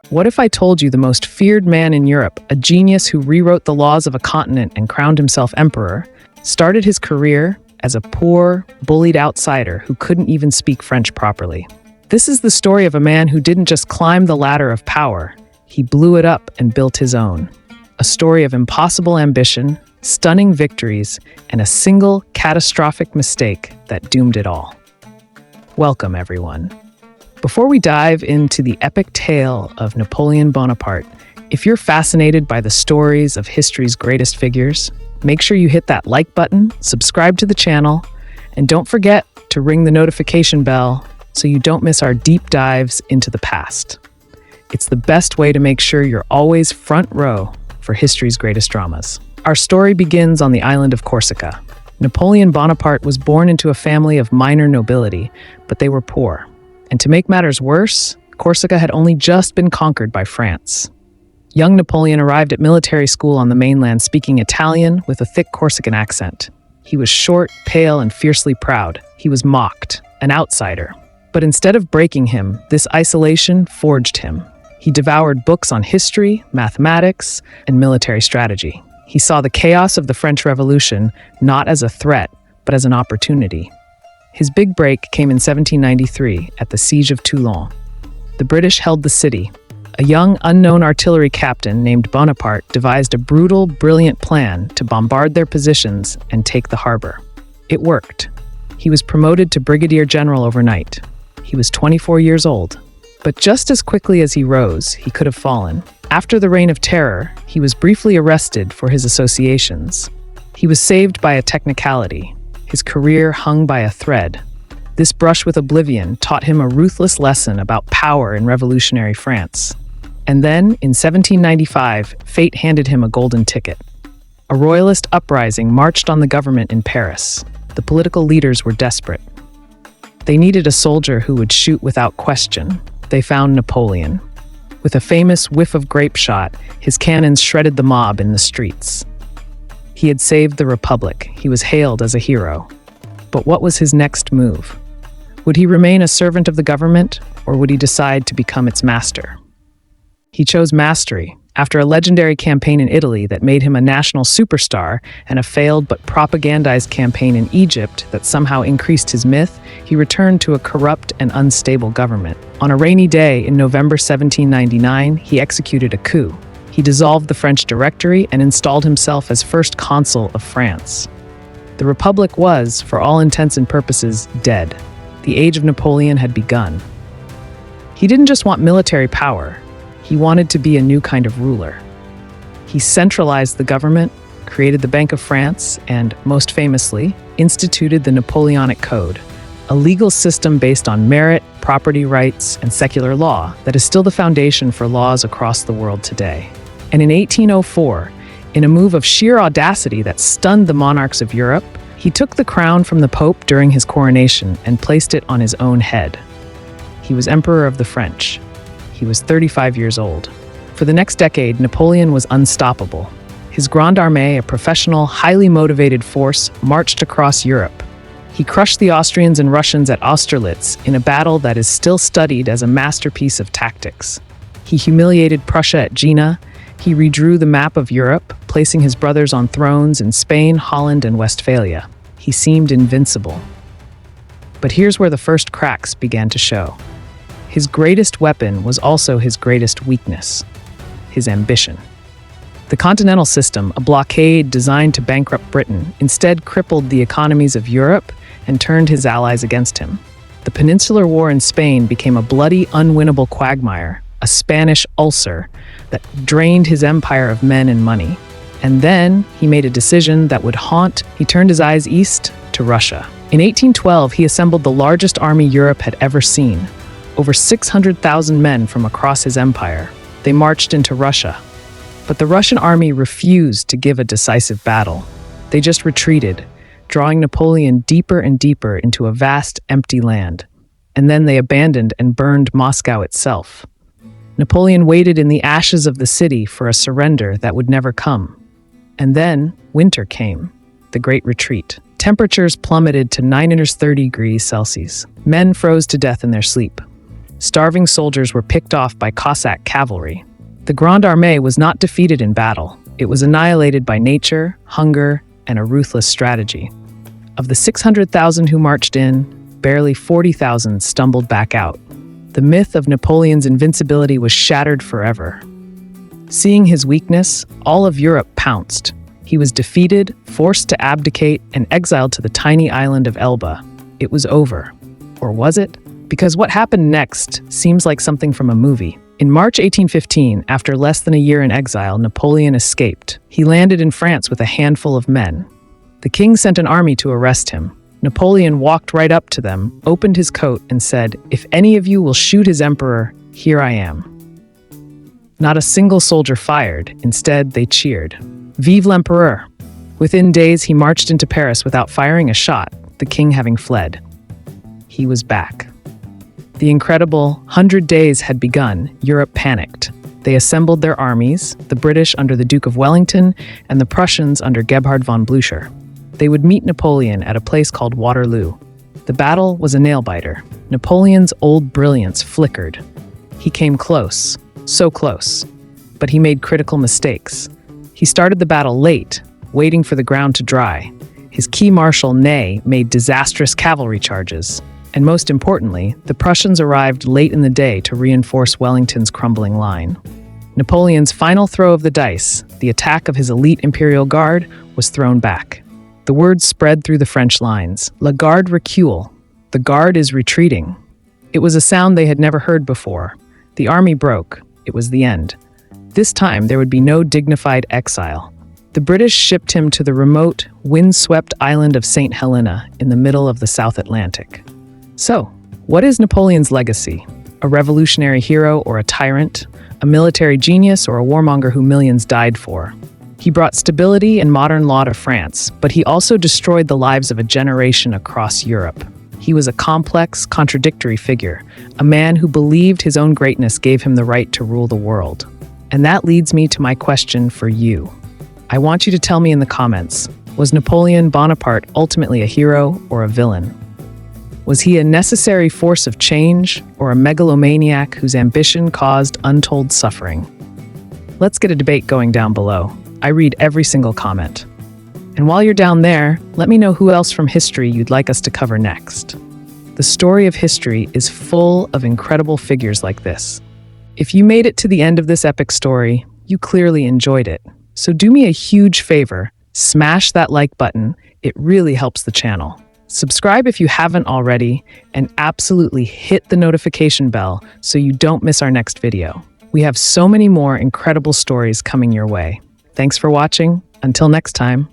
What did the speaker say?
What if I told you the most feared man in Europe, a genius who rewrote the laws of a continent and crowned himself emperor, started his career as a poor, bullied outsider who couldn't even speak French properly? This is the story of a man who didn't just climb the ladder of power, he blew it up and built his own. A story of impossible ambition, stunning victories, and a single catastrophic mistake that doomed it all. Welcome, everyone. Before we dive into the epic tale of Napoleon Bonaparte, if you're fascinated by the stories of history's greatest figures, make sure you hit that like button, subscribe to the channel, and don't forget to ring the notification bell so you don't miss our deep dives into the past. It's the best way to make sure you're always front row for history's greatest dramas. Our story begins on the island of Corsica. Napoleon Bonaparte was born into a family of minor nobility, but they were poor. And to make matters worse, Corsica had only just been conquered by France. Young Napoleon arrived at military school on the mainland speaking Italian with a thick Corsican accent. He was short, pale, and fiercely proud. He was mocked, an outsider. But instead of breaking him, this isolation forged him. He devoured books on history, mathematics, and military strategy. He saw the chaos of the French Revolution not as a threat, but as an opportunity. His big break came in 1793 at the Siege of Toulon. The British held the city. A young, unknown artillery captain named Bonaparte devised a brutal, brilliant plan to bombard their positions and take the harbor. It worked. He was promoted to brigadier general overnight. He was 24 years old. But just as quickly as he rose, he could have fallen. After the Reign of Terror, he was briefly arrested for his associations. He was saved by a technicality. His career hung by a thread. This brush with oblivion taught him a ruthless lesson about power in revolutionary France. And then, in 1795, fate handed him a golden ticket. A royalist uprising marched on the government in Paris. The political leaders were desperate. They needed a soldier who would shoot without question. They found Napoleon. With a famous whiff of grapeshot, his cannons shredded the mob in the streets. He had saved the Republic. He was hailed as a hero. But what was his next move? Would he remain a servant of the government, or would he decide to become its master? He chose mastery. After a legendary campaign in Italy that made him a national superstar and a failed but propagandized campaign in Egypt that somehow increased his myth, he returned to a corrupt and unstable government. On a rainy day in November 1799, he executed a coup. He dissolved the French Directory and installed himself as first consul of France. The Republic was, for all intents and purposes, dead. The age of Napoleon had begun. He didn't just want military power. He wanted to be a new kind of ruler. He centralized the government, created the Bank of France, and, most famously, instituted the Napoleonic Code, a legal system based on merit, property rights, and secular law that is still the foundation for laws across the world today. And in 1804, in a move of sheer audacity that stunned the monarchs of Europe, he took the crown from the Pope during his coronation and placed it on his own head. He was Emperor of the French. He was 35 years old. For the next decade, Napoleon was unstoppable. His Grande Armée, a professional, highly motivated force, marched across Europe. He crushed the Austrians and Russians at Austerlitz in a battle that is still studied as a masterpiece of tactics. He humiliated Prussia at Jena. He redrew the map of Europe, placing his brothers on thrones in Spain, Holland, and Westphalia. He seemed invincible. But here's where the first cracks began to show. His greatest weapon was also his greatest weakness: his ambition. The Continental System, a blockade designed to bankrupt Britain, instead crippled the economies of Europe and turned his allies against him. The Peninsular War in Spain became a bloody, unwinnable quagmire, a Spanish ulcer that drained his empire of men and money. And then he made a decision that would haunt. He turned his eyes east to Russia. In 1812, he assembled the largest army Europe had ever seen. Over 600,000 men from across his empire. They marched into Russia. But the Russian army refused to give a decisive battle. They just retreated, drawing Napoleon deeper and deeper into a vast, empty land. And then they abandoned and burned Moscow itself. Napoleon waited in the ashes of the city for a surrender that would never come. And then winter came, the Great Retreat. Temperatures plummeted to -30 degrees Celsius. Men froze to death in their sleep. Starving soldiers were picked off by Cossack cavalry. The Grande Armée was not defeated in battle. It was annihilated by nature, hunger, and a ruthless strategy. Of the 600,000 who marched in, barely 40,000 stumbled back out. The myth of Napoleon's invincibility was shattered forever. Seeing his weakness, all of Europe pounced. He was defeated, forced to abdicate, and exiled to the tiny island of Elba. It was over. Or was it? Because what happened next seems like something from a movie. In March 1815, after less than a year in exile, Napoleon escaped. He landed in France with a handful of men. The king sent an army to arrest him. Napoleon walked right up to them, opened his coat, and said, "If any of you will shoot his emperor, here I am." Not a single soldier fired. Instead, they cheered. Vive l'Empereur! Within days, he marched into Paris without firing a shot, the king having fled. He was back. The incredible 100 days had begun. Europe panicked. They assembled their armies, the British under the Duke of Wellington and the Prussians under Gebhard von Blücher. They would meet Napoleon at a place called Waterloo. The battle was a nail-biter. Napoleon's old brilliance flickered. He came close, so close, but he made critical mistakes. He started the battle late, waiting for the ground to dry. His key marshal, Ney, made disastrous cavalry charges. And most importantly, the Prussians arrived late in the day to reinforce Wellington's crumbling line. Napoleon's final throw of the dice, the attack of his elite Imperial Guard, was thrown back. The word spread through the French lines. La Garde recule. The Guard is retreating. It was a sound they had never heard before. The army broke. It was the end. This time, there would be no dignified exile. The British shipped him to the remote, wind-swept island of St. Helena in the middle of the South Atlantic. So, what is Napoleon's legacy? A revolutionary hero or a tyrant? A military genius or a warmonger who millions died for? He brought stability and modern law to France, but he also destroyed the lives of a generation across Europe. He was a complex, contradictory figure, a man who believed his own greatness gave him the right to rule the world. And that leads me to my question for you. I want you to tell me in the comments, was Napoleon Bonaparte ultimately a hero or a villain? Was he a necessary force of change or a megalomaniac whose ambition caused untold suffering? Let's get a debate going down below. I read every single comment. And while you're down there, let me know who else from history you'd like us to cover next. The story of history is full of incredible figures like this. If you made it to the end of this epic story, you clearly enjoyed it. So do me a huge favor, smash that like button. It really helps the channel. Subscribe if you haven't already, and absolutely hit the notification bell so you don't miss our next video. We have so many more incredible stories coming your way. Thanks for watching. Until next time.